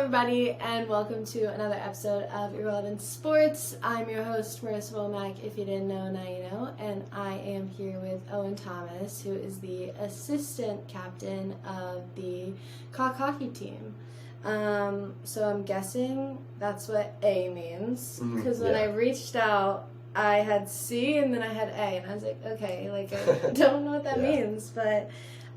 everybody, and welcome to another episode of Irrelevant Sports. I'm your host, Marissa.womack. If you didn't know, now you know. And I am here with Owen Thomas, who is the assistant captain of the Cock hockey team. So I'm guessing that's what A means, because when I reached out, I had C and then I had A, and I was like, okay, like I don't know what that means, but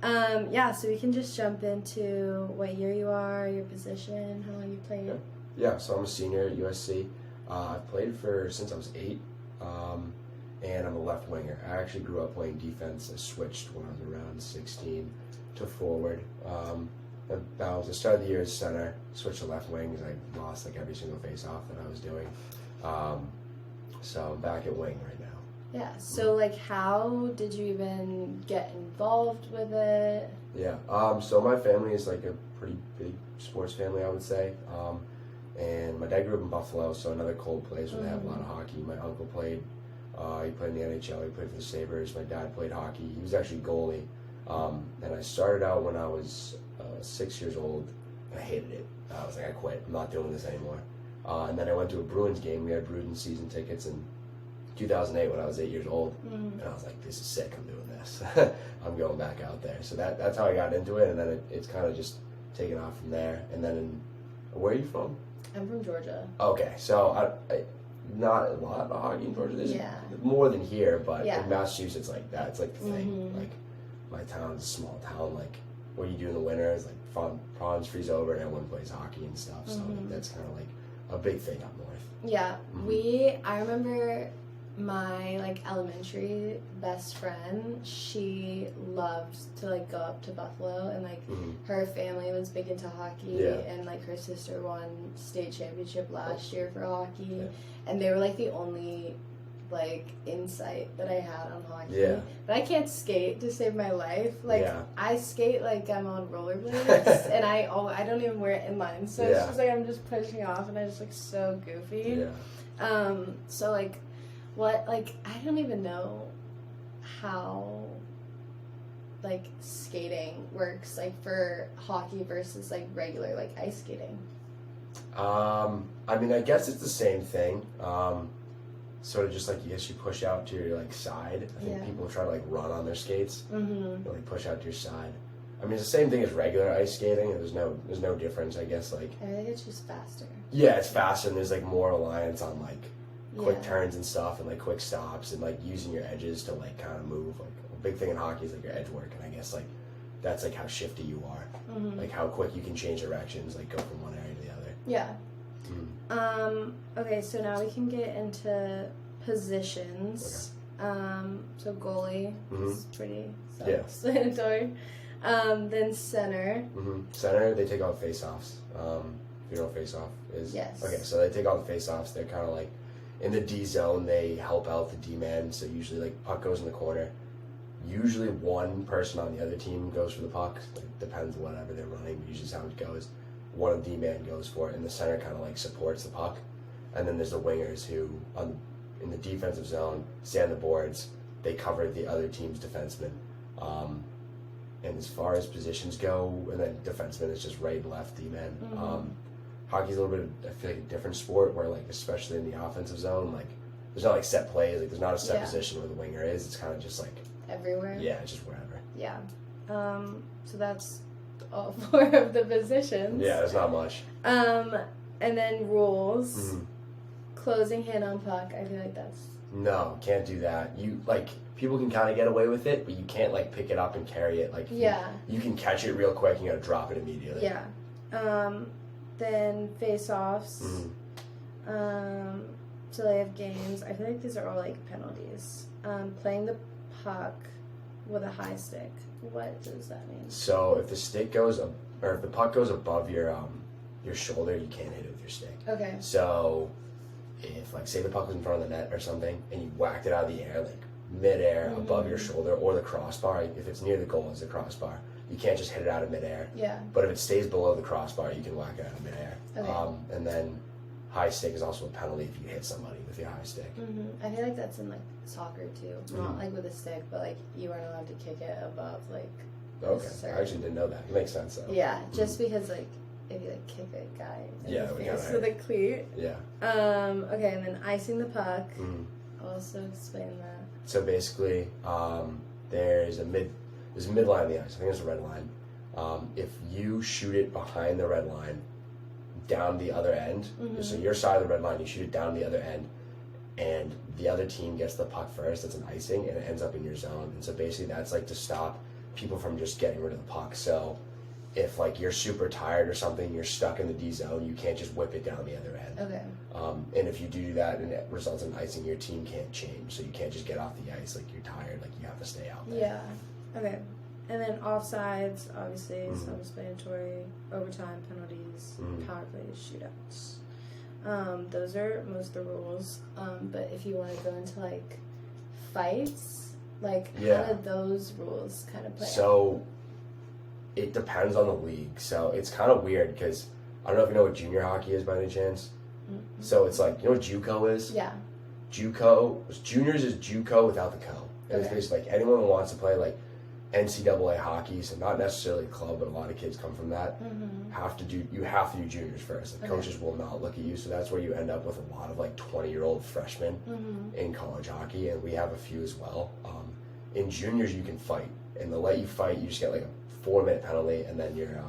so we can just jump into what year you are, your position, how long you played. Yeah, so I'm a senior at USC. I've played since I was 8, and I'm a left winger. I actually grew up playing defense. I switched when I was around 16 to forward. About the start of the year as center, switched to left wing because I lost like every single face-off that I was doing. So I'm back at wing right now. Yeah, so like how did you even get involved with it? Yeah, so my family is like a pretty big sports family, I would say. And my dad grew up in Buffalo, so another cold place where they have a lot of hockey. My uncle played, he played in the NHL, he played for the Sabres. My dad played hockey, he was actually goalie. And I started out when I was 6 years old, and I hated it. I was like, I quit, I'm not doing this anymore. And then I went to a Bruins game. We had Bruins season tickets in 2008 when I was 8 years old, and I was like, this is sick, I'm doing this. I'm going back out there. So that's how I got into it, and then it's kind of just taken off from there. And then, where are you from? I'm from Georgia. Okay, so I not a lot of hockey in Georgia. There's more than here, but in Massachusetts, like that, it's like the thing. Like, my town's a small town, like, what you do in the winter is like ponds freeze over and everyone plays hockey and stuff, so that's kind of like a big thing up north. Yeah, I remember my like elementary best friend, she loved to like go up to Buffalo, and like her family was big into hockey, and like her sister won state championship last year for hockey, and they were like the only like insight that I had on hockey. But I can't skate to save my life. Like I skate like I'm on rollerblades, and I don't even wear inline, so it's just like I'm just pushing off, and I just look so goofy. So like what, like, I don't even know how like skating works, like for hockey versus like regular like ice skating. I mean, I guess it's the same thing. Sort of just like, you push out to your like side. I think people try to like run on their skates, and like push out to your side. I mean, it's the same thing as regular ice skating. There's no difference, I guess. Like, I think it's just faster. Yeah, it's faster, and there's like more reliance on like quick turns and stuff, and like quick stops, and like using your edges to like kind of move. Like, a big thing in hockey is like your edge work, and I guess like that's like how shifty you are, like how quick you can change directions, like go from one area to the other. Yeah. Okay, so now we can get into positions. So goalie is pretty self-explanatory. Then center. Center, they take all the face-offs. You know what face-off is? Yes. Okay, so they take all the face-offs. They're kind of like in the D zone. They help out the D-man. So usually, like, puck goes in the corner. Usually one person on the other team goes for the puck. Like, depends whatever they're running, but usually is how it goes. One of the D-man goes for it, and the center kind of like supports the puck. And then there's the wingers who, in the defensive zone, stay on the boards. They cover the other team's defenseman. And as far as positions go, and then defenseman is just right and left D-man. Hockey's a little bit, I feel like, a different sport where, like, especially in the offensive zone, like, there's not like set plays. Like, there's not a set position where the winger is. It's kind of just like everywhere. Yeah, it's just wherever. Yeah. So that's all 4 of the positions. Yeah, there's not much. And then rules. Closing hand on puck. I feel like that's... No, can't do that. You, like, people can kind of get away with it, but you can't, like, pick it up and carry it. Like, you can catch it real quick and you gotta drop it immediately. Yeah. Then face-offs. So they have games. I feel like these are all, like, penalties. Playing the puck with a high stick. What does that mean? So if the stick goes, or if the puck goes above your shoulder, you can't hit it with your stick. Okay. So if, like, say the puck was in front of the net or something, and you whacked it out of the air, like midair above your shoulder or the crossbar, if it's near the goal, it's the crossbar. You can't just hit it out of midair. Yeah. But if it stays below the crossbar, you can whack it out of midair. Okay. And then high stick is also a penalty if you hit somebody with your high stick. I feel like that's in like soccer too. Not like with a stick, but like you aren't allowed to kick it above like. Okay, I actually didn't know that. It makes sense though. Yeah, just because like if you like kick a guy in Yeah, the we face gotta- with a cleat. Yeah. Okay, and then icing the puck. Mhm. Also explain that. So basically, there's a midline of the ice. I think it's a red line. If you shoot it behind the red line, down the other end, so your side of the red line, you shoot it down the other end, and the other team gets the puck first. That's an icing, and it ends up in your zone. And so basically, that's like to stop people from just getting rid of the puck. So if like you're super tired or something, you're stuck in the D zone, you can't just whip it down the other end. Okay. And if you do that and it results in icing, your team can't change. So you can't just get off the ice like you're tired. Like you have to stay out there. Yeah. Okay. And then offsides, obviously, self-explanatory, overtime, penalties, power plays, shootouts. Those are most of the rules. But if you want to go into like fights, like how did those rules kind of play out? So it depends on the league. So it's kind of weird because I don't know if you know what junior hockey is by any chance. So it's like, you know what JUCO is? Yeah. Juniors is JUCO without the co. And it's basically like anyone who wants to play like NCAA hockey, so not necessarily a club, but a lot of kids come from that. You have to do juniors first. Like coaches will not look at you, so that's where you end up with a lot of like 20-year-old freshmen in college hockey, and we have a few as well. In juniors, you can fight, and they'll let you fight. You just get like a 4-minute penalty, and then you're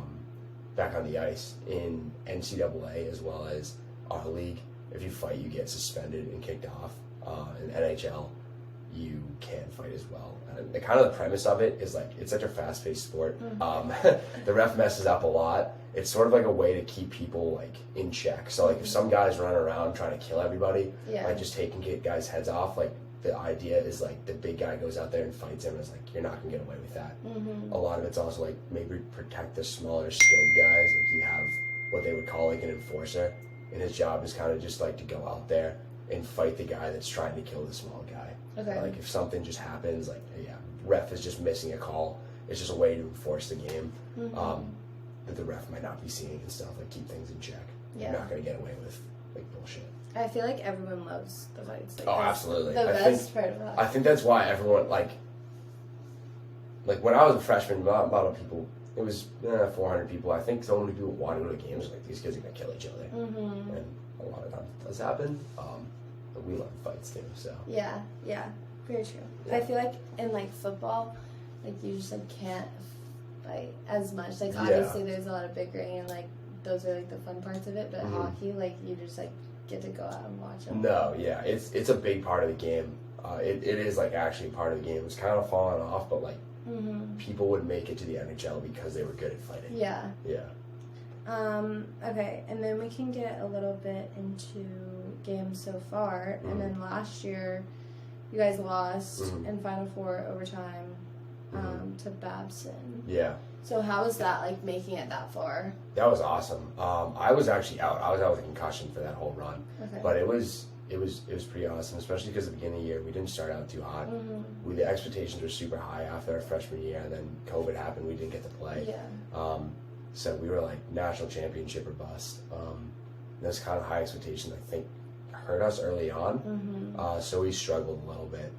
back on the ice. In NCAA as well as our league, if you fight, you get suspended and kicked off. In NHL, you can fight as well. And the kind of the premise of it is like it's such a fast-paced sport. The ref messes up a lot. It's sort of like a way to keep people like in check. So like if some guys run around trying to kill everybody, like just taking guys' heads off, like the idea is like the big guy goes out there and fights him. And it's like you're not gonna get away with that. A lot of it's also like maybe protect the smaller skilled guys. Like you have what they would call like an enforcer, and his job is kind of just like to go out there and fight the guy that's trying to kill the small guy. Okay. Like if something just happens, like ref is just missing a call. It's just a way to enforce the game that the ref might not be seeing and stuff. Like keep things in check. Yeah. You're not gonna get away with like bullshit. I feel like everyone loves the fights. Like, Absolutely. The best part of that. I think that's why everyone like when I was a freshman, not a lot of people. It was 400 people. I think so many people wanted to go to games. Like these kids are gonna kill each other, and a lot of times it does happen. But we love fights too. So yeah, very true. Yeah. I feel like in like football, like you just like can't fight as much. Like obviously there's a lot of bickering and like those are like the fun parts of it. But hockey, like you just like get to go out and watch them. No, yeah, it's a big part of the game. It is like actually part of the game. It's kind of fallen off, but like people would make it to the NHL because they were good at fighting. Yeah. Yeah. Okay, and then we can get a little bit into games so far. And then last year, you guys lost in Final Four overtime to Babson. Yeah. So how was that, like, making it that far? That was awesome. I was actually out. I was out with a concussion for that whole run. Okay. But it was pretty awesome, especially because at the beginning of the year, we didn't start out too hot. The expectations were super high after our freshman year, and then COVID happened. We didn't get to play. Yeah. So we were like national championship or bust. Those kind of high expectations, I think, hurt us early on. So we struggled a little bit.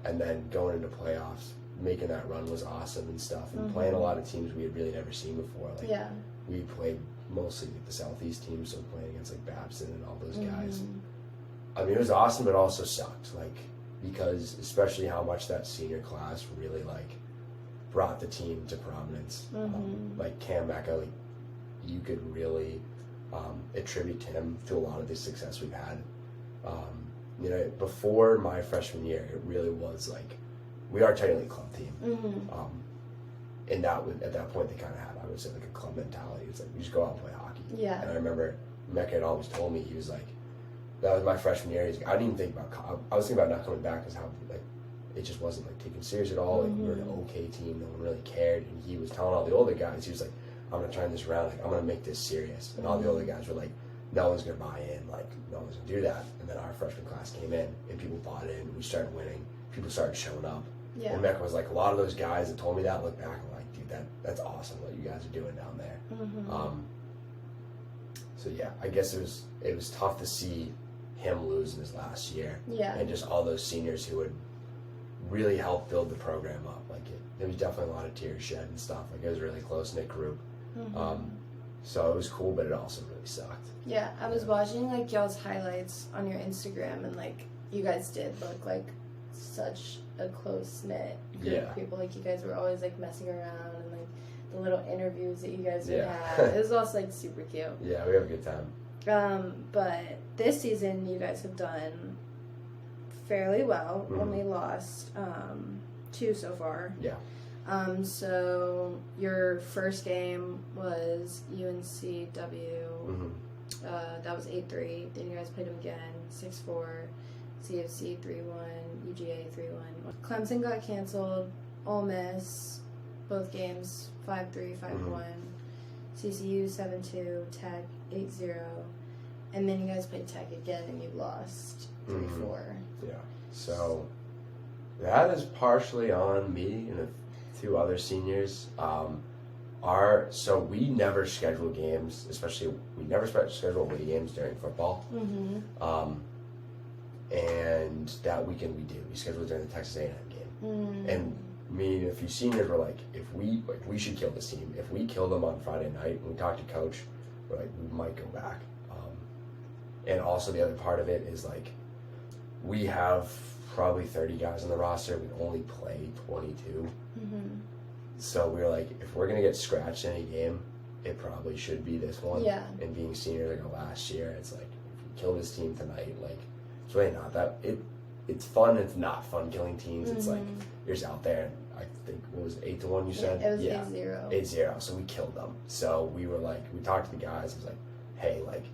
And then going into playoffs, making that run was awesome and stuff. And playing a lot of teams we had really never seen before. Like we played mostly with the Southeast teams, so playing against like Babson and all those guys. I mean, it was awesome, but also sucked. Like, because especially how much that senior class really like brought the team to prominence. Like Cam Mecca, like you could really attribute to him to a lot of the success we've had. You know, before my freshman year, it really was like we are technically a club team, and at that point they kind of had, I would say, like a club mentality. It's like we just go out and play hockey. Yeah. And I remember Mecca had always told me, he was like, that was my freshman year. He's like, I didn't even think about. I was thinking about not coming back because how like it just wasn't like taken serious at all. Like we were an okay team, no one really cared. And he was telling all the older guys, he was like, I'm gonna turn this around. Like I'm gonna make this serious. And all the older guys were like, no one's gonna buy in. Like no one's gonna do that. And then our freshman class came in, and people bought in. We started winning. People started showing up. Yeah. And Mecca was like, a lot of those guys that told me that look back, I'm like, dude, that's awesome what you guys are doing down there. So yeah, I guess it was tough to see him lose in his last year. Yeah. And just all those seniors who would really help build the program up. Like there was definitely a lot of tears shed and stuff. Like it was a really close knit group. So it was cool, but it also really sucked. Yeah, I was watching like y'all's highlights on your Instagram, and like you guys did look like such a close knit group of people. Like you guys were always like messing around, and like the little interviews that you guys would have. It was also like super cute. Yeah, we have a good time. But this season you guys have done fairly well. Only lost 2 so far. Yeah. So your first game was UNCW. That was 8-3. Then you guys played them again, 6-4. CFC 3-1. UGA 3-1. Clemson got canceled. Ole Miss, both games 5-3, 5-1. CCU 7-2. Tech 8-0. And then you guys played Tech again, and you lost 3-4. Yeah. So that is partially on me and a few other seniors. So we never schedule games, especially we never schedule away games during football. And that weekend we do. We schedule it during the Texas A&M game. And me and a few seniors were like, if we should kill this team. If we kill them on Friday night, when we talked to coach, we're like, we might go back. And also the other part of it is like, we have probably 30 guys on the roster. We only play 22. So we were like, if we're going to get scratched in any game, it probably should be this one. Yeah. And being senior like last year, it's like, if we kill this team tonight, like, it's really not that. It's fun. It's not fun killing teams. It's like, you're just out there. And I think, what was it, 8-1 you said? It was 8-0. 8-0. So we killed them. So we were like, we talked to the guys. I was like, hey, like,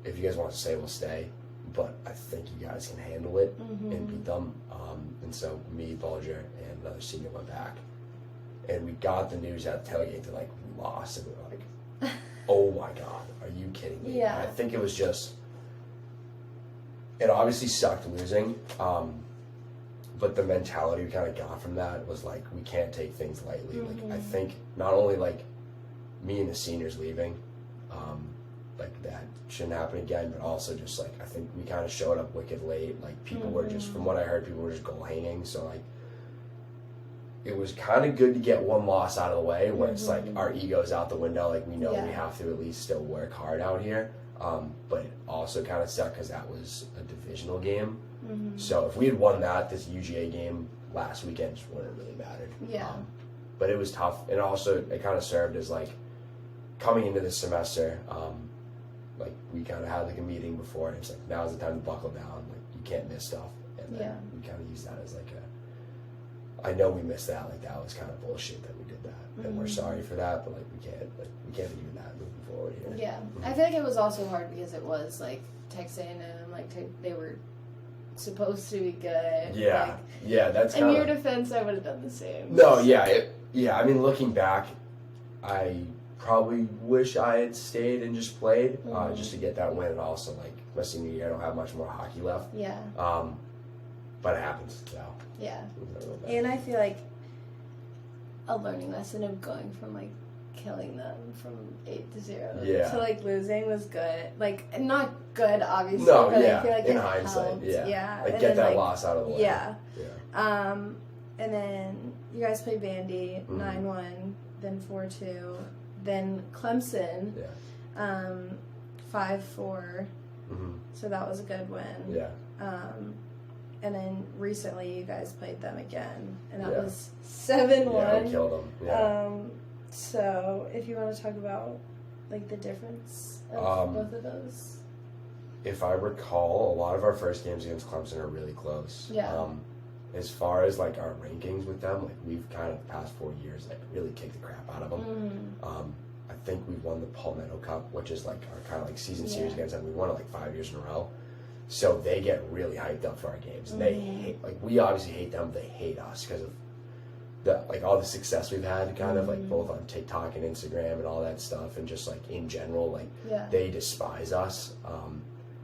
if you guys want to stay, we'll stay. But I think you guys can handle it and beat them. And so me, Bulger, and another senior went back. And we got the news at the tailgate that, like, we lost. And we were like, oh, my God, are you kidding me? Yeah. And I think it was just, it obviously sucked losing. But the mentality we kind of got from that was, like, we can't take things lightly. Like, I think not only, like, me and the seniors leaving, like, that shouldn't happen again, but also just, like, I think we kind of showed up wicked late. Like, people were just, from what I heard, people were just goal hanging. So, like, it was kind of good to get one loss out of the way where it's like our ego's out the window. Like, we know we have to at least still work hard out here. But it also kind of sucked because that was a divisional game. So if we had won that, this UGA game last weekend just wouldn't have really mattered. Yeah. But it was tough. And also, it kind of served as, like, coming into this semester, like, we kind of had, like, a meeting before, and it's like, now's the time to buckle down. Like, you can't miss stuff. And then we kind of used that as, like, I know we missed that. Like, that was kind of bullshit that we did that. And we're sorry for that, but, like, we can't be doing that moving forward here. Yeah. I feel like it was also hard because it was, like, Texas A&M, like, they were supposed to be good. Yeah. Like, yeah, that's kind in of... your defense, I would have done the same. No, yeah. I mean, looking back, I probably wish I had stayed and just played just to get that win. And also, like, my senior year, I don't have much more hockey left. Yeah. But it happens, so. Yeah. And I feel like a learning lesson of going from, like, killing them from 8-0 to, like, losing was good. Like, not good, obviously, but I feel like in it hindsight, helped. Yeah. Like, and get then, that like, loss out of the way. Yeah. And then you guys played Vandy, 9-1, then 4-2, then Clemson, 5-4. So that was a good win. Yeah. And then recently you guys played them again, and that was 7-1. Yeah, we killed them. Yeah. So if you want to talk about, like, the difference of both of those. If I recall, a lot of our first games against Clemson are really close. Yeah. As far as, like, our rankings with them, like, we've kind of the past 4 years, like, really kicked the crap out of them. I think we've won the Palmetto Cup, which is, like, our kind of, like, season series against them. We won it, like, 5 years in a row. So they get really hyped up for our games. And they hate, like, we obviously hate them. They hate us because of the, like, all the success we've had, kind of, like, both on TikTok and Instagram and all that stuff, and just, like, in general, like, they despise us.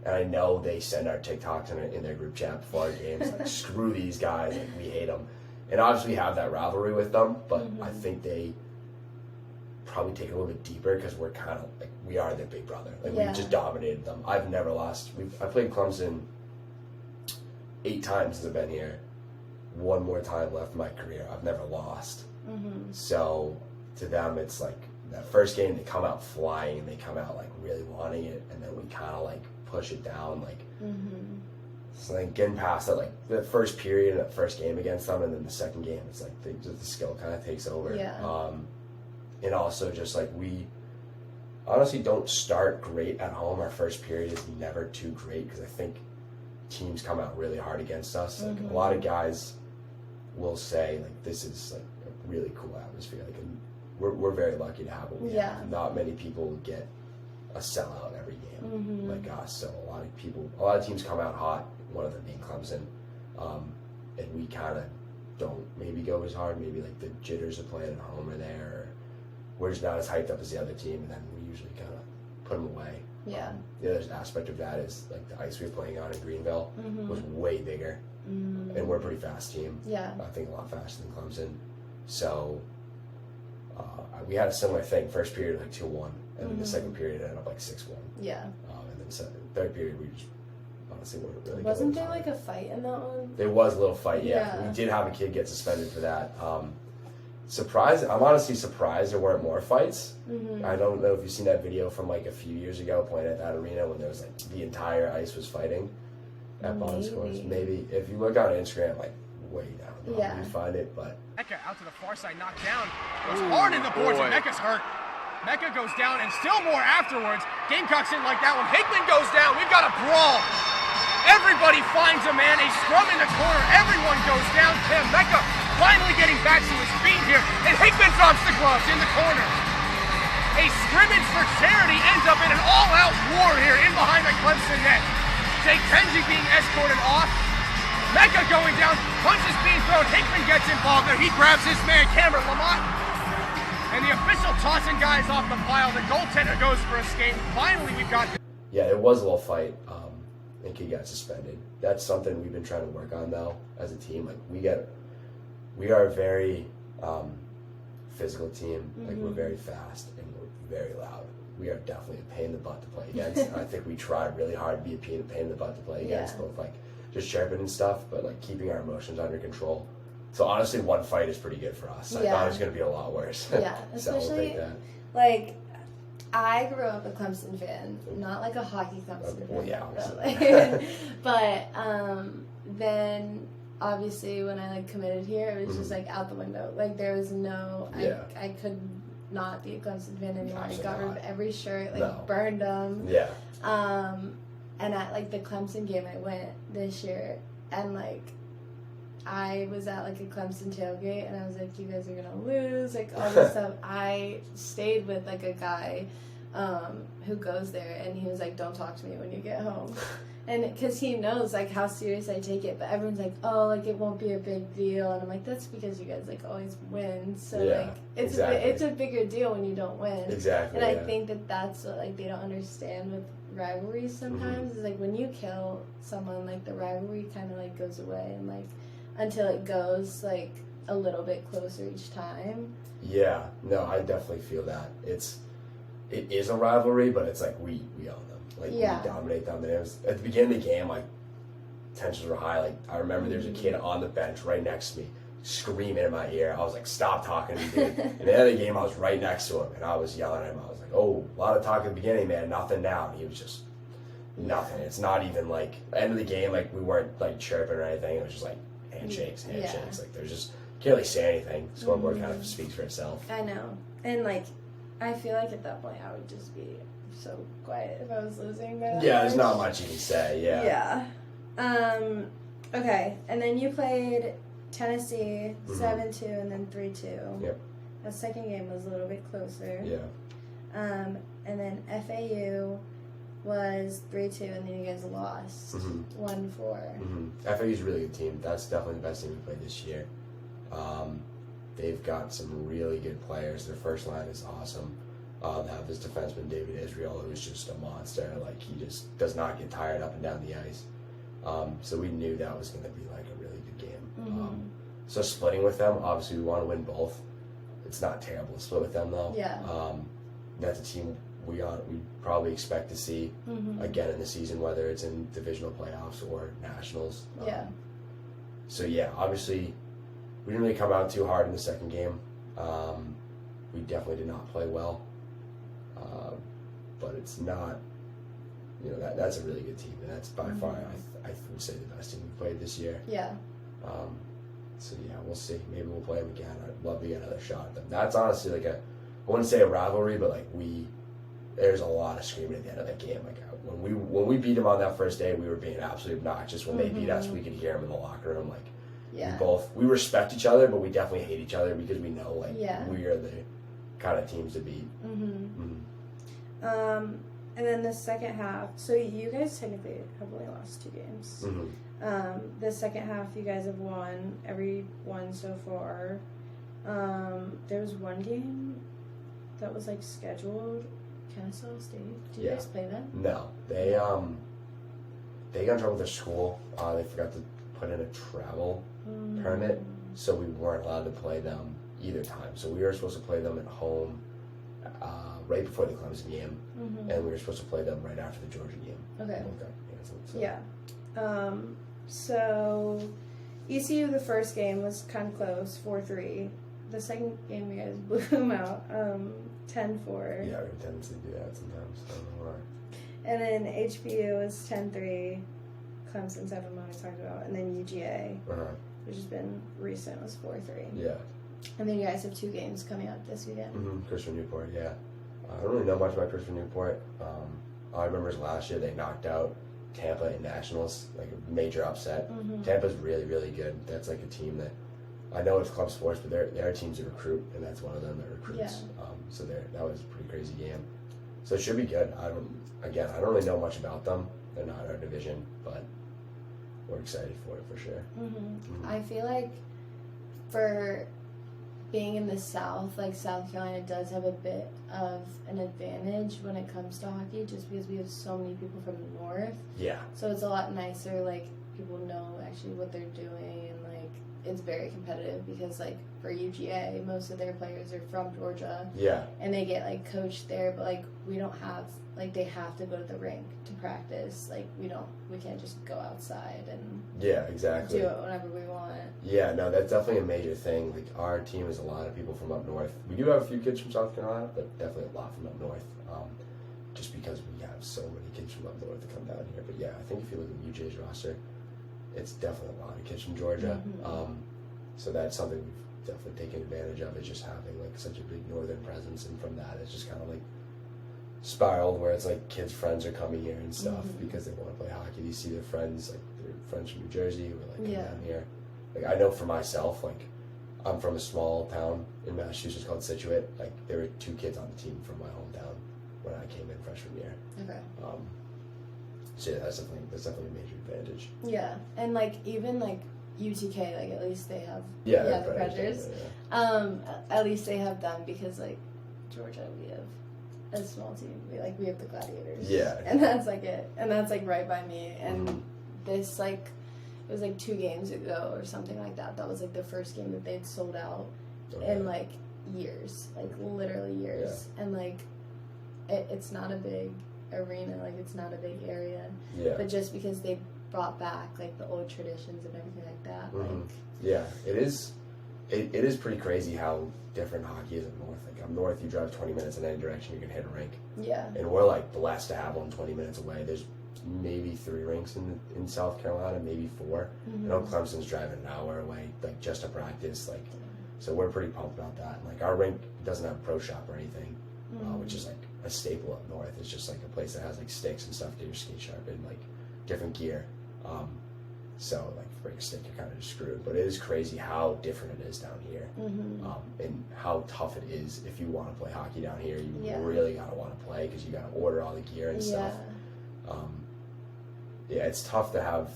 And I know they send our TikToks in their group chat before our games, like, screw these guys, like, we hate them. And obviously we have that rivalry with them, but I think they probably take it a little bit deeper because we're kind of, like, we are their big brother. Like, we've just dominated them. I've never lost. I played Clemson 8 times since I've been here. 1 more time left in my career. I've never lost. So to them, it's like, that first game they come out flying and they come out like really wanting it, and then we kind of like push it down, like so like getting past that, like the first period, that first game against them, and then the second game, it's like the skill kind of takes over. And also just like we honestly don't start great at home. Our first period is never too great because I think teams come out really hard against us. Like a lot of guys will say like this is like a really cool atmosphere. Like, and we're very lucky to have what we have. Not many people get a sellout every game like us. So a lot of teams come out hot. One of them being Clemson, and we kind of don't maybe go as hard. Maybe like the jitters of playing at home are there. Or we're just not as hyped up as the other team, and then we usually kind of put them away. The other aspect of that is like the ice we were playing on in Greenville was way bigger, and we're a pretty fast team. I think a lot faster than Clemson. So we had a similar thing. First period like 2-1, and then the second period ended up like 6-1. And then third period we just honestly weren't really. Wasn't there like a fight in that one? There was a little fight. Yeah. We did have a kid get suspended for that. I'm honestly surprised there weren't more fights. I don't know if you've seen that video from like a few years ago pointed at that arena when there was like the entire ice was fighting at bottom scores. Maybe if you look on Instagram, like way down, you find it. But Mecca out to the far side, knocked down. Goes hard in the boards, and Mecca's hurt. Mecca goes down, and still more afterwards. Gamecocks didn't like that one. Hickman goes down. We've got a brawl. Everybody finds a man. A scrum in the corner. Everyone goes down. Tim Mecca finally getting back to his feet here, and Hickman drops the gloves in the corner. A scrimmage for charity ends up in an all-out war here in behind the Clemson net. Jake Tenji being escorted off. Mecca going down, punches being thrown. Hickman gets involved there. He grabs his man, Cameron Lamont. And the official tossing guys off the pile. The goaltender goes for a skate. Finally, we've got... Yeah, it was a little fight. And kid got suspended. That's something we've been trying to work on, though, as a team. Like, we are a very physical team. Like, we're very fast and we're very loud. We are definitely a pain in the butt to play against. I think we try really hard to be a pain in the butt to play against, both like just chirping and stuff, but like keeping our emotions under control. So honestly, one fight is pretty good for us. I thought it was going to be a lot worse. Especially like I grew up a Clemson fan, not like a hockey Clemson fan. But then obviously when I like committed here, it was just like out the window. Like there was no, I could not be a Clemson fan anymore. I got rid of every shirt, like burned them. And at like the Clemson game I went this year, and like I was at like a Clemson tailgate, and I was like, you guys are gonna lose, like all this stuff. I stayed with like a guy who goes there, and he was like, don't talk to me when you get home. And because he knows like how serious I take it, but everyone's like, oh, like it won't be a big deal, and I'm like, that's because you guys like always win, so like it's a bigger deal when you don't win. And I think that's what like they don't understand with rivalries sometimes. Is like when you kill someone, like the rivalry kind of like goes away, and like until it goes like a little bit closer each time. Yeah, no, I definitely feel that it is a rivalry, but it's like we own them. Like, we dominate them. And it was, at the beginning of the game, like, tensions were high. Like, I remember there was a kid on the bench right next to me screaming in my ear. I was like, stop talking to me, dude. And at the end of the game, I was right next to him, and I was yelling at him. I was like, oh, a lot of talk at the beginning, man. Nothing now. And he was just nothing. It's not even, like, end of the game, like, we weren't, like, chirping or anything. It was just, like, handshakes. Like, there's just, can't really say anything. The scoreboard kind of speaks for itself. I know. And, like, I feel like at that point I would just be so quiet if I was losing by that much. There's not much you can say, Okay, and then you played Tennessee 7-2 and then 3-2. Yep. The second game was a little bit closer. Yeah. And then FAU was 3-2, and then you guys lost 1-4. FAU's a really good team. That's definitely the best team we played this year. They've got some really good players. Their first line is awesome. They have this defenseman, David Israel, who's just a monster. Like, he just does not get tired up and down the ice. So we knew that was going to be, like, a really good game. So splitting with them, obviously we want to win both. It's not terrible to split with them, though. That's a team we probably expect to see again in the season, whether it's in divisional playoffs or nationals. So, obviously we didn't really come out too hard in the second game. we definitely did not play well. But it's not, that's a really good team, and that's by far, I would say, the best team we've played this year. Yeah. So yeah, we'll see. Maybe we'll play them again. I'd love to get another shot at them. That's honestly like I wouldn't say a rivalry, but like there's a lot of screaming at the end of that game. Like when we beat them on that first day, we were being absolutely obnoxious. When they beat us, we could hear them in the locker room. Like we respect each other, but we definitely hate each other because we know we are the kind of teams to beat. And then the second half, so you guys technically have only lost 2 games. The second half, you guys have won every one so far. There was one game that was like scheduled. Kennesaw State. Did you guys play them? No, they got in trouble with their school. They forgot to put in a travel permit, so we weren't allowed to play them either time. So we were supposed to play them at home right before the Clemson game, and we were supposed to play them right after the Georgia game. Okay. So. Yeah. So ECU, the first game was kind of close, 4-3. The second game, you guys blew them out, 10-4. Yeah, we have a tendency to do that sometimes. I don't know why. And then HBU was 10-3. Clemson 7, we talked about. And then UGA, which has been recent, was 4-3. Yeah. And then you guys have 2 games coming up this weekend. Christopher Newport, yeah. I don't really know much about Christopher Newport. All I remember is last year they knocked out Tampa in Nationals, like a major upset. Tampa's really, really good. That's like a team that I know it's club sports, but their teams that recruit, and that's one of them that recruits. Yeah. So that was a pretty crazy game. So it should be good. I don't really know much about them. They're not our division, but we're excited for it for sure. I feel like for being in the South, like South Carolina does have a bit of an advantage when it comes to hockey, just because we have so many people from the North. Yeah. So it's a lot nicer, like, people know actually what they're doing, and, like, it's very competitive because, like, for UGA, most of their players are from Georgia. Yeah. And they get, like, coached there, but, like, we don't have, like, they have to go to the rink to practice. Like, we can't just go outside and yeah, exactly. do it whenever we want. Yeah, no, that's definitely a major thing. Like, our team is a lot of people from up north. We do have a few kids from South Carolina, but definitely a lot from up north. Just because we have so many kids from up north that come down here. But yeah, I think if you look at UJ's roster, it's definitely a lot of kids from Georgia. So that's something we've definitely taken advantage of, is just having like such a big northern presence, and from that it's just kind of like spiraled where it's like kids' friends are coming here and stuff because they want to play hockey. You see their friends, like their friends from New Jersey who are like come down here. Like, I know for myself, like, I'm from a small town in Massachusetts called Situate. Like, there were 2 kids on the team from my hometown when I came in freshman year. Okay. So yeah, that's definitely a major advantage. Yeah, and like even like UTK, like at least they have the Predators. At least they have them, because like Georgia, we have a small team. We have the Gladiators. Yeah. And that's like it, and that's like right by me. And this like it was like 2 games ago or something like that. That was like the first game that they'd sold out in like years, like literally years. Yeah. And like it's not a big arena, like it's not a big area. Yeah. But just because they brought back like the old traditions and everything like that. Like, yeah, it is. It is pretty crazy how different hockey is up north. Like up north, you drive 20 minutes in any direction, you can hit a rink. Yeah. And we're like blessed to have one 20 minutes away. There's maybe 3 rinks in South Carolina, maybe 4. I know Clemson's driving an hour away, like just to practice. Like, so we're pretty pumped about that. And like our rink doesn't have a pro shop or anything, which is like a staple up north. It's just like a place that has like sticks and stuff to get your skate sharp and like different gear. So like if you break a stick, you're kind of just screwed. But it is crazy how different it is down here, and how tough it is if you want to play hockey down here. You really gotta want to play, because you gotta order all the gear and stuff. Yeah, it's tough to have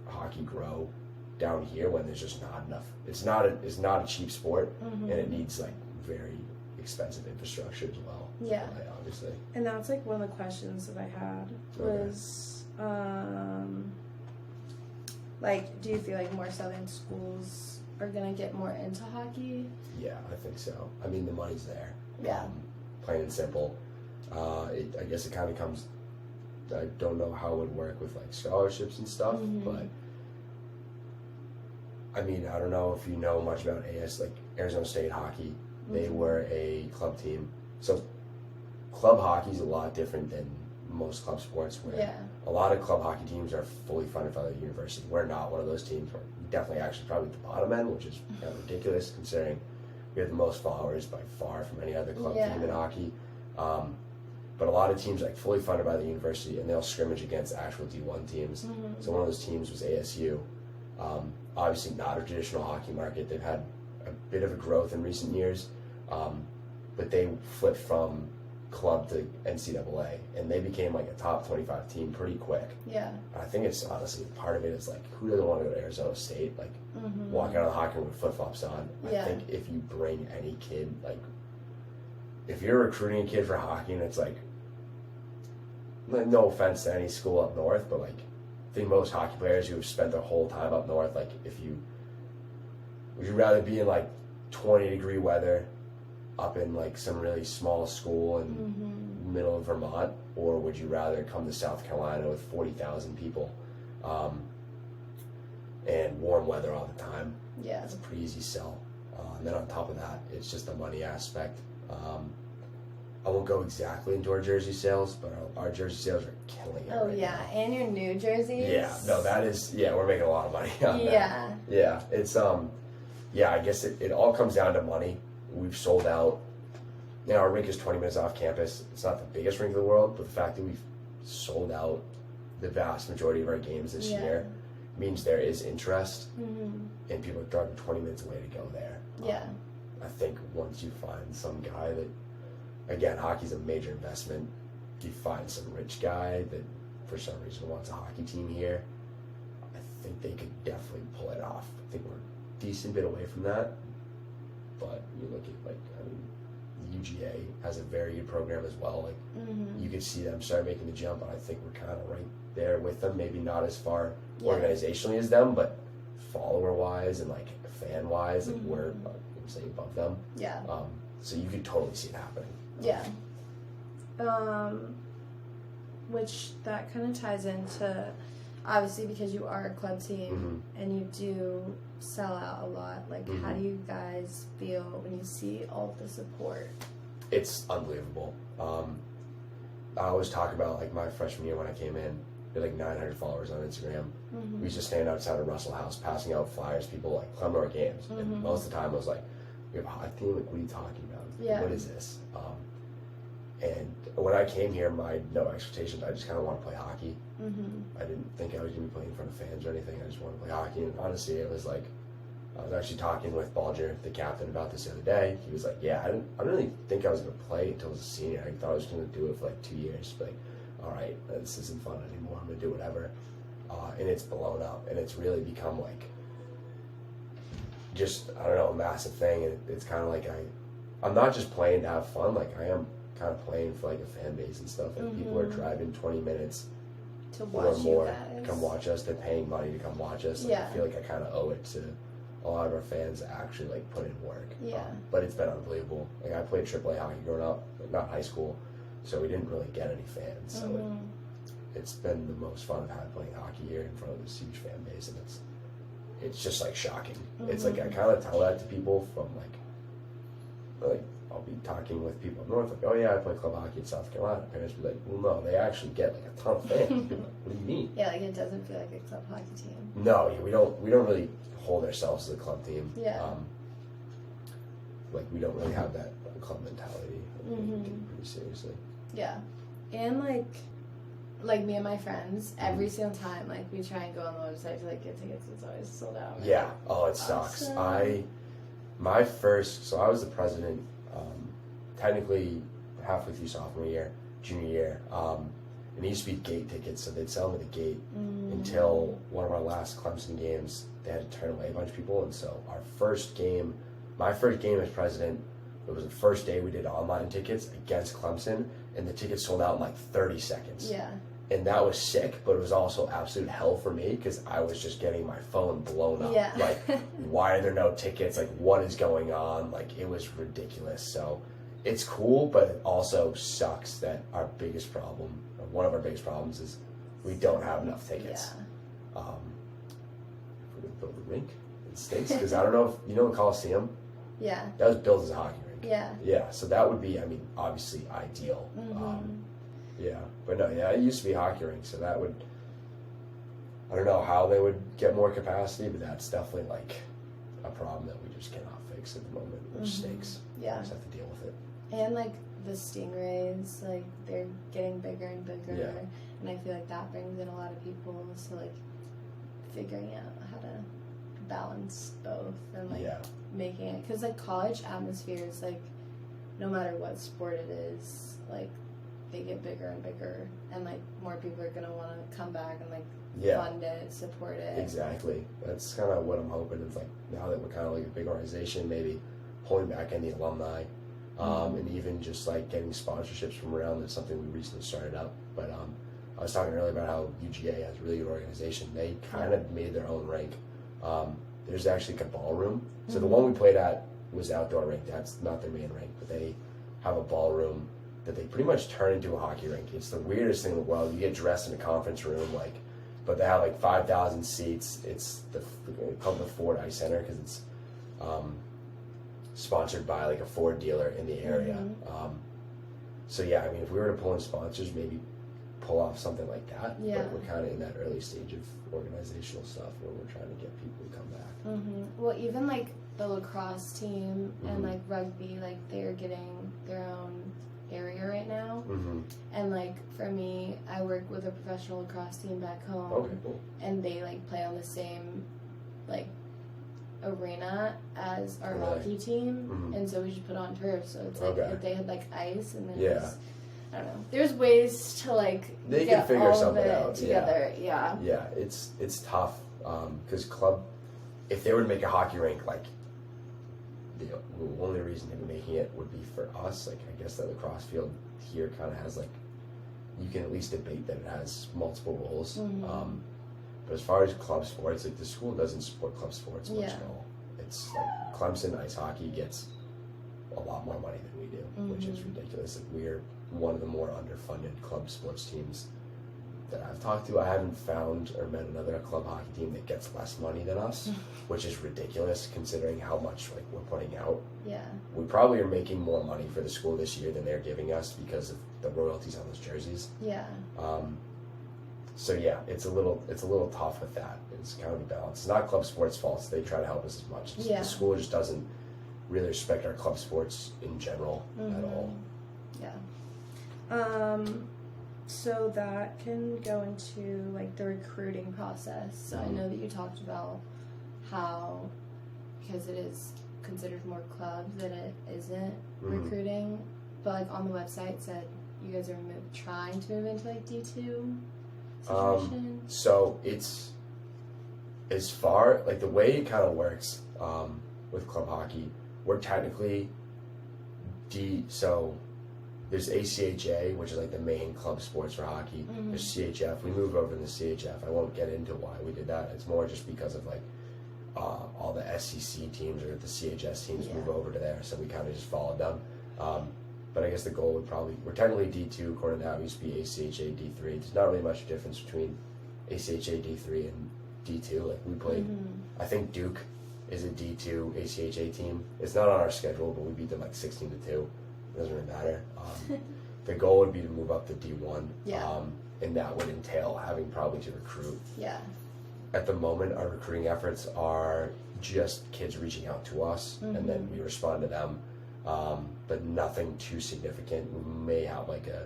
hockey grow down here when there's just not enough. It's not a cheap sport, and it needs like very expensive infrastructure as well. Yeah, obviously. And that's like one of the questions that I had was, like, do you feel like more southern schools are gonna get more into hockey? Yeah, I think so. I mean, the money's there. Yeah. Plain and simple. I guess it kind of comes. I don't know how it would work with like scholarships and stuff, but I mean, I don't know if you know much about like Arizona State hockey. They were a club team. So club hockey is a lot different than most club sports, where a lot of club hockey teams are fully funded by the university. We're not one of those teams. We're definitely actually probably at the bottom end, which is kind of ridiculous considering we have the most followers by far from any other club team in hockey. But a lot of teams like fully funded by the university, and they'll scrimmage against actual D1 teams. So one of those teams was ASU. Obviously not a traditional hockey market. They've had a bit of a growth in recent years, but they flipped from club to NCAA, and they became like a top 25 team pretty quick. I think it's honestly part of it is like, who doesn't want to go to Arizona State, like walk out of the hockey room with flip-flops on? I think if you bring any kid, like if you're recruiting a kid for hockey, and it's like, no offense to any school up north, but like I think most hockey players who have spent their whole time up north, like would you rather be in like 20-degree weather up in like some really small school in middle of Vermont, or would you rather come to South Carolina with 40,000 people and warm weather all the time? It's a pretty easy sell. And then on top of that, it's just the money aspect. I won't go exactly into our jersey sales, but our jersey sales are killing it. Now. And your new jerseys. That is, we're making a lot of money on that. It's I guess it all comes down to money. We've sold out. Our rink is 20 minutes off campus. It's not the biggest rink in the world, but the fact that we've sold out the vast majority of our games this year means there is interest, and people are driving 20 minutes away to go there. I think once you find some guy that, again, hockey's a major investment. You find some rich guy that for some reason wants a hockey team here, I think they could definitely pull it off. I think we're a decent bit away from that. But you look at, the UGA has a very good program as well. You could see them start making the jump, and I think we're kind of right there with them. Maybe not as far organizationally as them, but follower-wise and, fan-wise, we're, I'm saying, above them. So you could totally see it happening. Which that kind of ties into, obviously, because you are a club team and you do sell out a lot. How do you guys feel when you see all the support? It's unbelievable. I always talk about my freshman year when I came in. We had 900 followers on Instagram. We used to stand outside of Russell House passing out flyers. People come to our games, and most of the time I was like, "We have a hockey team. What are you talking about? What is this?" And when I came here, my no expectations. I just kind of want to play hockey. I didn't think I was going to be playing in front of fans or anything. I just wanted to play hockey. And honestly, it was I was actually talking with Balger, the captain, about this the other day. He was like, I didn't really think I was going to play until I was a senior. I thought I was going to do it for 2 years. But all right, this isn't fun anymore. I'm going to do whatever. And it's blown up. And it's really become just, I don't know, a massive thing. And it's kind of I'm not just playing to have fun. I am kind of playing for a fan base and stuff. People are driving 20 minutes to watch or more to come watch us. They're paying money to come watch us. I feel I kind of owe it to a lot of our fans to actually put in work. But it's been unbelievable. I played AAA hockey growing up, not high school, so we didn't really get any fans. So it's been the most fun I've had playing hockey here in front of this huge fan base, and it's just shocking. It's I kind of tell that to people from I'll be talking with people up north, oh yeah, I play club hockey in South Carolina. Parents be like, well, no, they actually get a ton of fans. What do you mean? It doesn't feel like a club hockey team. No, we don't really hold ourselves as a club team. We don't really have that club mentality. We take it pretty seriously. And me and my friends, every single time we try and go on the website to get tickets, it's always sold out. It sucks. I was the president technically halfway through sophomore year, junior year, and it used to be gate tickets, so they'd sell them at the gate until one of our last Clemson games. They had to turn away a bunch of people, and so my first game as president, it was the first day we did online tickets against Clemson, and the tickets sold out in 30 seconds. And that was sick, but it was also absolute hell for me because I was just getting my phone blown up. Why are there no tickets? What is going on? It was ridiculous. So it's cool, but it also sucks that one of our biggest problems is we don't have enough tickets. If we're going to build a rink, it stinks because I don't know if you know the Coliseum? Yeah. That was built as a hockey rink. Yeah, so that would be, I mean, obviously ideal. Yeah, but no, yeah, it used to be hockey rink, so that would, I don't know how they would get more capacity, but that's definitely like a problem that we just cannot fix at the moment, which stinks. Yeah. We just have to deal with it. And like the Stingrays, like they're getting bigger and bigger, Yeah. and I feel like that brings in a lot of people. So like figuring out how to balance both and like making it, because like college atmosphere is like no matter what sport it is, like they get bigger and bigger, and like more people are gonna want to come back and like fund it, support it. Exactly. That's kind of what I'm hoping. It's like now that we're kind of like a big organization, maybe pulling back in the alumni, and even just like getting sponsorships from around. That's something we recently started up. But I was talking earlier about how UGA has a really good organization. They kind of made their own rink. There's actually like a ballroom. So the one we played at was outdoor rink. That's not their main rink, but they have a ballroom that they pretty much turn into a hockey rink. It's the weirdest thing in the world. You get dressed in a conference room, like, but they have like 5,000 seats. It's called the Ford Ice Center because it's sponsored by like a Ford dealer in the area. So yeah, I mean, if we were to pull in sponsors, maybe pull off something like that. Yeah. But we're kind of in that early stage of organizational stuff where we're trying to get people to come back. Well, even like the lacrosse team and like rugby, like they're getting their own area right now. And like for me, I work with a professional lacrosse team back home. Okay, cool. And they like play on the same like arena as our hockey team, and so we just put on turf. So it's like if they had like ice, and then I don't know. There's ways to like they get can figure all something of it out together. Yeah, it's tough because club, if they were to make a hockey rink, like the only reason they'd be making it would be for us. Like I guess the lacrosse field here kind of has like, you can at least debate that it has multiple roles. But as far as club sports, like the school doesn't support club sports much at all. It's like Clemson ice hockey gets a lot more money than we do, which is ridiculous. Like we're one of the more underfunded club sports teams that I've talked to. I haven't found or met another club hockey team that gets less money than us, which is ridiculous considering how much like we're putting out. Yeah. We probably are making more money for the school this year than they're giving us because of the royalties on those jerseys. Yeah. So yeah, it's a little tough with that. It's kind of a balance. It's not club sports' fault. They try to help us as much. The school just doesn't really respect our club sports in general at all. Yeah. So that can go into like the recruiting process. So I know that you talked about how, because it is considered more clubs, that it isn't recruiting, but like on the website it said you guys are trying to move into like D2 situation. So it's as far like the way it kind of works with club hockey, we're technically so there's ACHA, which is like the main club sports for hockey. There's CHF. We moved over to the CHF. I won't get into why we did that. It's more just because of like all the SEC teams or the CHS teams move over to there, so we kind of just followed them. But I guess the goal would probably, we're technically D2 according to how we used to be ACHA D3. There's not really much difference between ACHA D3 and D2. Like we played, I think Duke is a D2 ACHA team. It's not on our schedule, but we beat them like 16-2. It doesn't really matter. The goal would be to move up to D1, and that would entail having probably to recruit. Yeah. At the moment, our recruiting efforts are just kids reaching out to us, and then we respond to them, but nothing too significant. We may have like a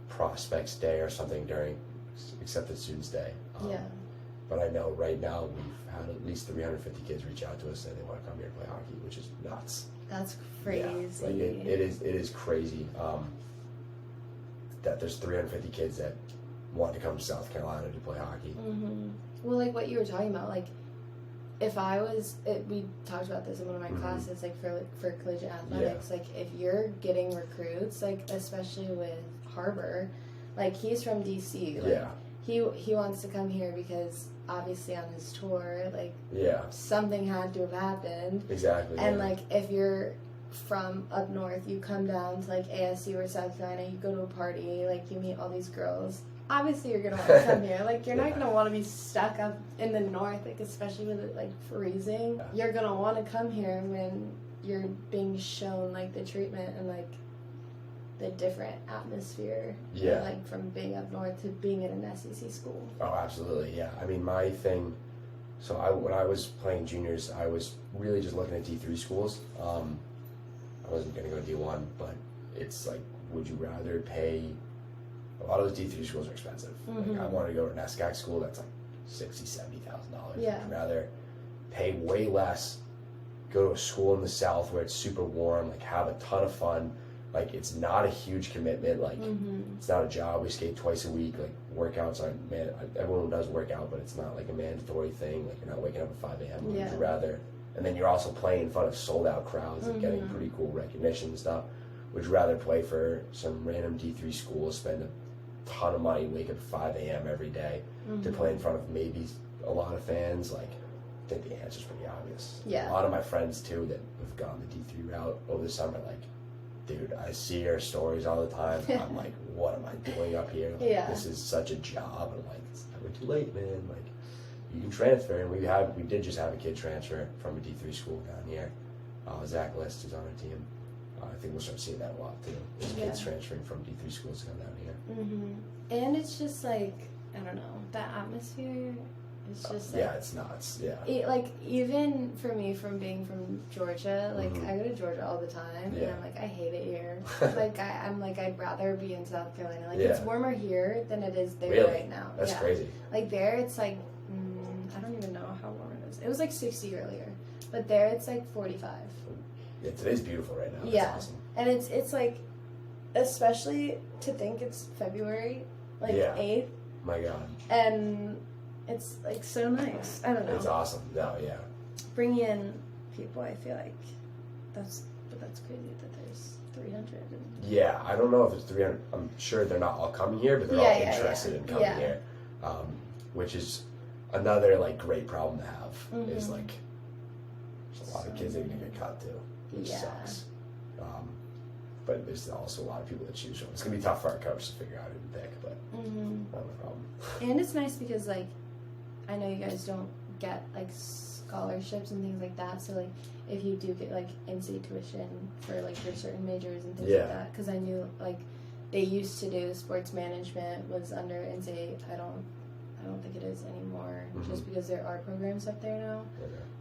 prospects day or something during accepted students day. But I know right now we've had at least 350 kids reach out to us saying they want to come here and play hockey, which is nuts. That's crazy. Yeah, like it is crazy that there's 350 kids that want to come to South Carolina to play hockey. Well, like what you were talking about, like if I was, we talked about this in one of my classes, like for collegiate athletics, like if you're getting recruits, like especially with Harbor, like he's from DC, like he wants to come here because obviously on his tour, like something had to have happened. Exactly. And like if you're from up north, you come down to like ASU or South Carolina, you go to a party, like you meet all these girls. Obviously you're gonna want to come here. Like you're not gonna want to be stuck up in the north, like especially with it like freezing. You're gonna want to come here when you're being shown like the treatment and like the different atmosphere. Yeah. Like from being up north to being in an SEC school. Oh, absolutely, yeah. I mean, my thing. So when I was playing juniors, I was really just looking at D3 schools. I wasn't going to go D1, but it's like, would you rather pay? A lot of those D3 schools are expensive. Mm-hmm. Like, I wanted to go to an SCAC school that's like $60,000-$70,000. Yeah. I'd rather pay way less, go to a school in the South where it's super warm, like have a ton of fun. Like, it's not a huge commitment. Like, it's not a job. We skate twice a week. Like, workouts aren't, everyone does work out, but it's not like a mandatory thing. Like, you're not waking up at 5 a.m. Yeah. Would you rather? And then you're also playing in front of sold out crowds and getting pretty cool recognition and stuff. Would you rather play for some random D3 school, spend a ton of money, wake up at 5 a.m. every day to play in front of maybe a lot of fans? Like, I think the answer's pretty obvious. Yeah. A lot of my friends, too, that have gone the D3 route over the summer, like, dude, I see your stories all the time. I'm like, what am I doing up here? Like, this is such a job. And I'm like, it's never too late, man. Like, you can transfer. And we did just have a kid transfer from a D3 school down here. Zach List is on our team. I think we'll start seeing that a lot too. There's kids transferring from D3 schools to come down here. And it's just like, I don't know, that atmosphere is just like, yeah, it's nuts. Yeah. Like, even for me, from being from Georgia, like, I go to Georgia all the time, and I'm like, I hate it here. Like, I'm like, I'd rather be in South Carolina. Like, it's warmer here than it is there right now. That's crazy. Like, there, it's like, I don't even know how warm it is. It was like 60 earlier, but there, it's like 45. Yeah, today's beautiful right now. Yeah. That's awesome. And it's like, especially to think it's February, like, 8th. My God. And it's, like, so nice. I don't know. It's awesome. No, yeah. Bringing in people, I feel like that's crazy that there's 300. Yeah, I don't know if it's 300. I'm sure they're not all coming here, but they're all interested in coming here, which is another, like, great problem to have. Is like, there's a lot of kids that are gonna get cut too, which sucks. But there's also a lot of people that choose from. It's gonna be tough for our coach to figure out who to pick, but not a problem. And it's nice because, like, I know you guys don't get like scholarships and things like that. So, like, if you do get like in-state tuition for like your certain majors and things like that, because I knew like they used to do sports management was under in-state. I don't think it is anymore, just because there are programs up there now.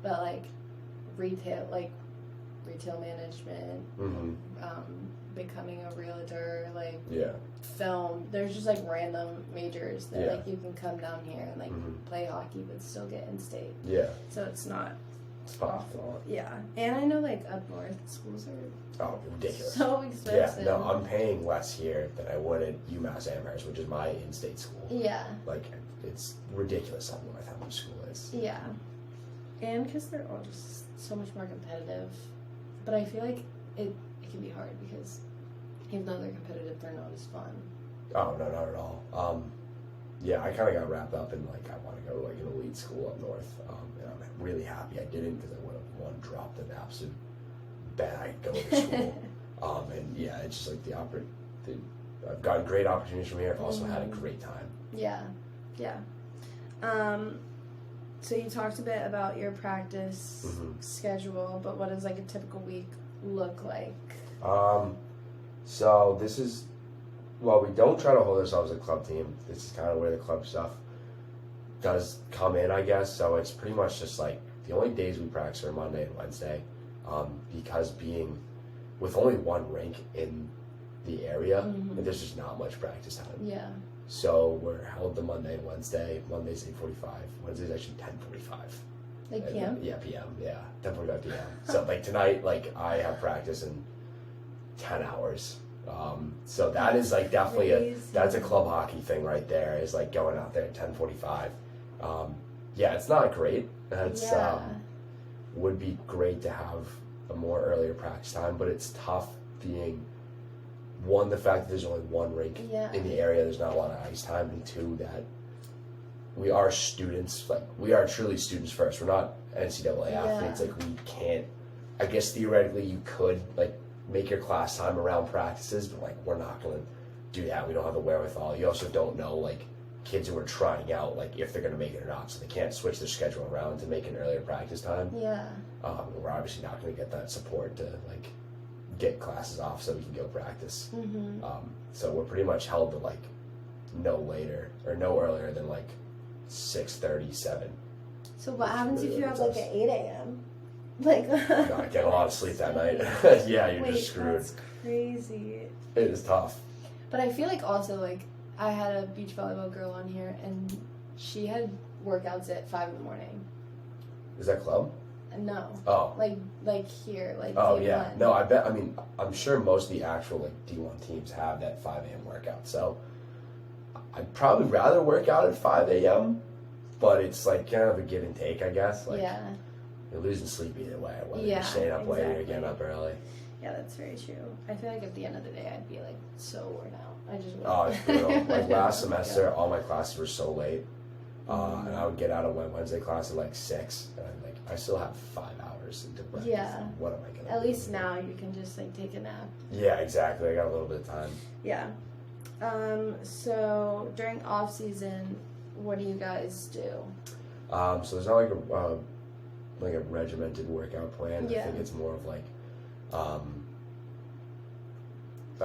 But like retail management, becoming a realtor, like film. There's just like random majors that like you can come down here and like play hockey but still get in state. Yeah. So it's not awful. Yeah. And I know like up north schools are ridiculous. So expensive. Yeah. No, I'm paying less here than I would at UMass Amherst, which is my in-state school. Yeah. Like, it's ridiculous up north how much school is. Yeah. And because they're all just so much more competitive. But I feel like it can be hard because even though they're competitive, they're not as fun. Oh, no, not at all. Yeah, I kind of got wrapped up in, like, I want to go to, like, an elite school up north. And I'm really happy I didn't because I would have, dropped an absolute bag going to school. And, yeah, it's just, like, I've gotten great opportunities from here. I've also had a great time. Yeah. Yeah. So you talked a bit about your practice schedule, but what does like a typical week look like? So this is, well, we don't try to hold ourselves a club team. This is kind of where the club stuff does come in, I guess. So it's pretty much just like the only days we practice are Monday and Wednesday, because being with only one rink in the area, there's just not much practice time. Yeah. So we're held the Monday and Wednesday. Monday's 8:45. Wednesday's actually 10:45. Like PM? Yeah, PM. Yeah, 10:45 PM. So like tonight, like I have practice in 10 hours. So that is like definitely that's a club hockey thing right there. Is like going out there at 10:45. Yeah, it's not great. It's would be great to have a more earlier practice time, but it's tough being. One, the fact that there's only one rink in the area, there's not a lot of ice time, and two, that we are students, like, we are truly students first. We're not NCAA athletes, like, we can't, I guess theoretically you could, like, make your class time around practices, but, like, we're not going to do that. We don't have the wherewithal. You also don't know, like, kids who are trying out, like, if they're going to make it or not. So they can't switch their schedule around to make an earlier practice time. Yeah. We're obviously not going to get that support to, like, get classes off so we can go practice. Mm-hmm. So we're pretty much held to, like, no earlier than, like, 6:37. So what happens if you have, limits like, us. an 8 a.m.? Like, Not getting a lot of sleep that night. Yeah, you're just screwed. That's crazy. It is tough. But I feel like also, like, I had a beach volleyball girl on here, and she had workouts at 5 in the morning. Is that club? No. Oh. Like here, like Oh, D1. yeah. No, I bet, I mean, I'm sure most of the actual, like, D1 teams have that 5 a.m. workout. So I'd probably rather work out at 5 a.m., but it's, like, kind of a give and take, I guess. Like, yeah. you're losing sleep either way, whether Yeah, you're staying up late or you're exactly. getting up early. Yeah, that's very true. I feel like at the end of the day, I'd be, like, so worn out. I just wouldn't. Oh, it's brutal. Like, last Oh my semester, God. all my classes were so late. And I would get out of my Wednesday class at, like, 6. And I'm like, I still have 5 hours until breakfast. Yeah. What am I going to do? At least now you can just, like, take a nap. Yeah, exactly. I got a little bit of time. Yeah. So during off season, what do you guys do? So there's not like a regimented workout plan. Yeah. I think it's more of like, I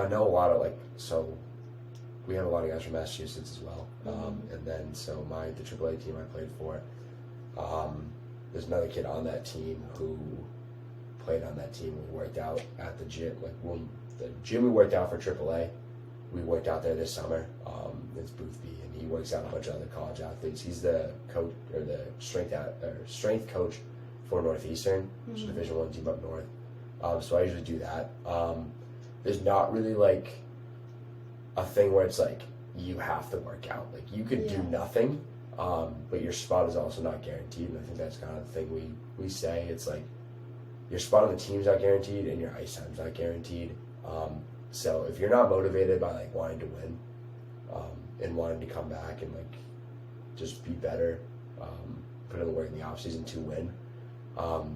know a lot of so we have a lot of guys from Massachusetts as well. And then so the AAA team I played for, there's another kid on that team who played on that team. We worked out at the gym, the gym we worked out for AAA. We worked out there this summer. It's Boothby, and he works out a bunch of other college athletes. He's the coach or the strength coach for Northeastern, which is a Division I team up north. So I usually do that. There's not really like a thing where it's like you have to work out. Like you could do nothing, but your spot is also not guaranteed. And I think that's kind of the thing we say. It's like your spot on the team's not guaranteed, and your ice time's not guaranteed. So if you're not motivated by like wanting to win, and wanting to come back and like just be better, put in the work in the off season to win,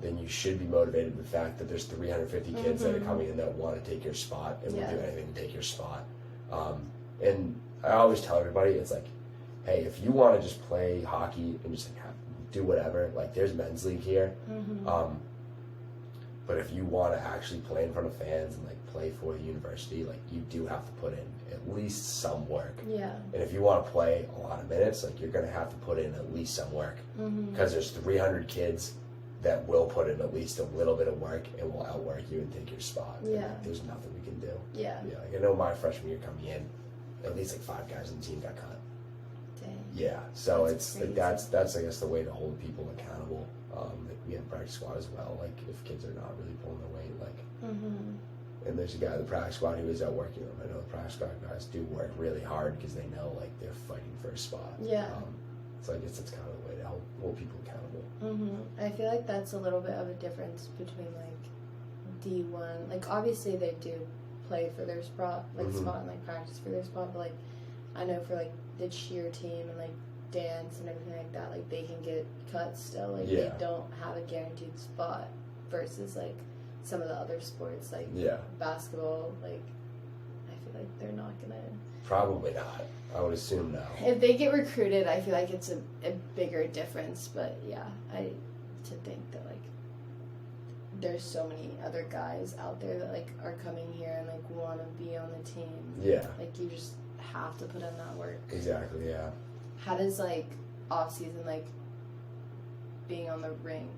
then you should be motivated with the fact that there's 350 kids that are coming in that want to take your spot and will do anything to take your spot. And I always tell everybody, it's like, hey, if you want to just play hockey and just like do whatever, like there's men's league here. But if you want to actually play in front of fans and like play for the university, like you do have to put in at least some work. Yeah. And if you want to play a lot of minutes, like you're going to have to put in at least some work. Because there's 300 kids that will put in at least a little bit of work and will outwork you and take your spot. Yeah. And, like, there's nothing we can do. Yeah. Yeah. Like I know my freshman year coming in, at least like 5 guys on the team got cut. Dang. Yeah. So That's it's like crazy. that's I guess the way to hold people accountable. Like we have a practice squad as well. Like if kids are not really pulling their weight, like. And there's a guy in the practice squad who is out working them. I know the practice squad guys do work really hard because they know like they're fighting for a spot. Yeah. So I guess that's kind of the way to hold people accountable. I feel like that's a little bit of a difference between like D1. Like obviously they do play for their spot, like spot and like practice for their spot, but like I know for like the cheer team and like dance and everything like that, like they can get cut still. Like they don't have a guaranteed spot versus like some of the other sports like basketball. Like I feel like they're not gonna. Probably not. I would assume no. If they get recruited, I feel like it's a bigger difference. But yeah, to think that like there's so many other guys out there that like are coming here and like want to be on the team. Yeah. Like you just have to put in that work. Exactly. Yeah. How does like off season like being on the rink?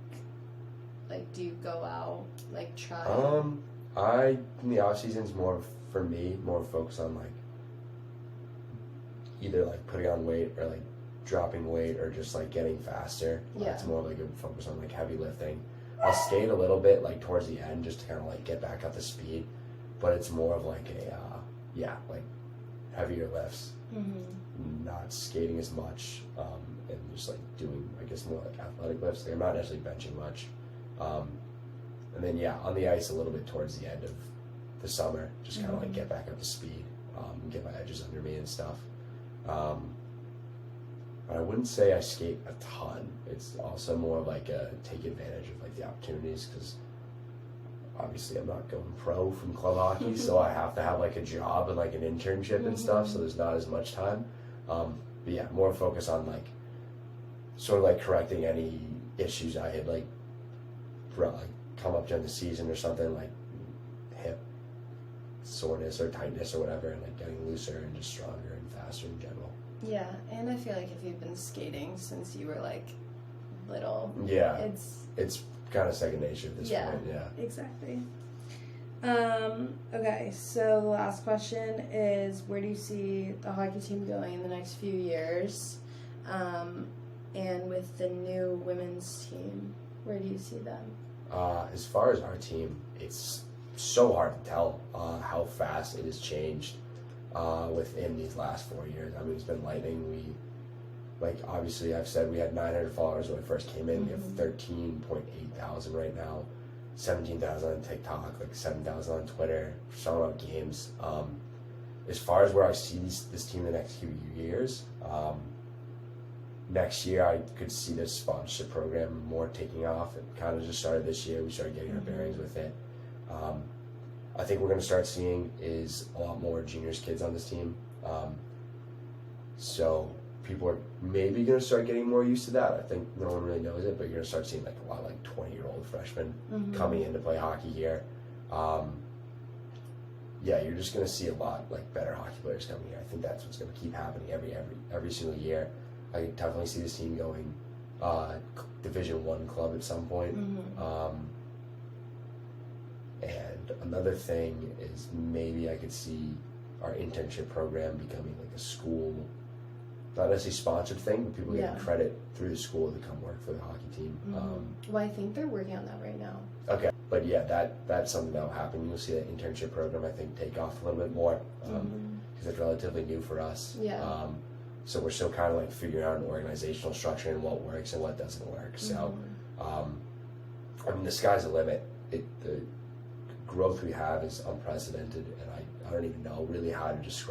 Like, do you go out like try? In the off season's more for me, more focused on like either like putting on weight or like dropping weight or just like getting faster. Yeah. It's more like a focus on like heavy lifting. I'll skate a little bit like towards the end just to kind of like get back up to speed, but it's more of like like heavier lifts, not skating as much, and just like doing I guess more like athletic lifts. Like, I'm not actually benching much, and then on the ice a little bit towards the end of the summer, just kind of like get back up to speed, get my edges under me and stuff. But I wouldn't say I skate a ton. It's also more of like a take advantage of like the opportunities because obviously I'm not going pro from club hockey, so I have to have like a job and like an internship and stuff. So there's not as much time. but yeah, more focus on like sort of like correcting any issues I had like come up during the season or something, like hip soreness or tightness or whatever, and like getting looser and just stronger and faster in general. Yeah, and I feel like if you've been skating since you were like little, yeah, it's kind of second nature at this point. Yeah, exactly. Okay, so the last question is, where do you see the hockey team going in the next few years? And with the new women's team, where do you see them? As far as our team, it's so hard to tell how fast it has changed within these last 4 years. I mean, it's been lightning. Obviously, I've said we had 900 followers when I first came in. We have 13.8 thousand right now, 17,000 on TikTok, like 7,000 on Twitter, selling out games. As far as where I see this team in the next few years, next year I could see this sponsorship program more taking off. It kind of just started this year. We started getting our bearings with it. I think we're going to start seeing is a lot more juniors kids on this team. So people are maybe going to start getting more used to that. I think no one really knows it, but you're going to start seeing like a lot of like 20-year-old freshmen coming in to play hockey here. Yeah, you're just going to see a lot like better hockey players coming here. I think that's what's going to keep happening every single year. I can definitely see this team going Division I club at some point. And another thing is maybe I could see our internship program becoming like a school, not necessarily sponsored thing, but people getting credit through the school to come work for the hockey team. Well, I think they're working on that right now. Okay, but yeah, that's something that will happen. You'll see that internship program, I think, take off a little bit more because it's relatively new for us. Yeah. So we're still kind of like figuring out an organizational structure and what works and what doesn't work. So, I mean, the sky's the limit. The growth we have is unprecedented, and I don't even know really how to describe